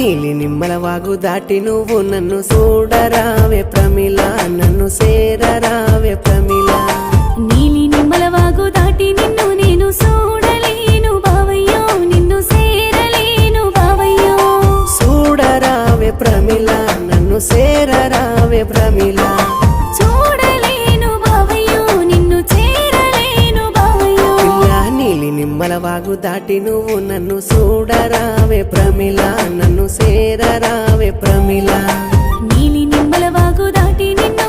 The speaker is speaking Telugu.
నీలి నిమ్మల వాగు దాటి నువ్వు నన్ను చూడరావే ప్రమిళ, నన్ను సేరరావే ప్రమిళ. నీలి నిమ్మల వాగు దాటి నిన్ను నేను చూడలేను బావయ్యో, నిన్ను సేరలేను బావయ్యో. చూడరావే ప్రమిళ, నన్ను సేరరావే ప్రమిళ. చూడలేను బావయ్యో, నిన్ను చేరలేను బావయ్యో. పిల్ల నీలి నిమ్మల వాగు దాటి నువ్వు నన్ను చూడరావే ప్రమిళ, నన్ను సేరరావే ప్రమిళ. నీలి నిమ్మల వాగు దాటి నిన్ను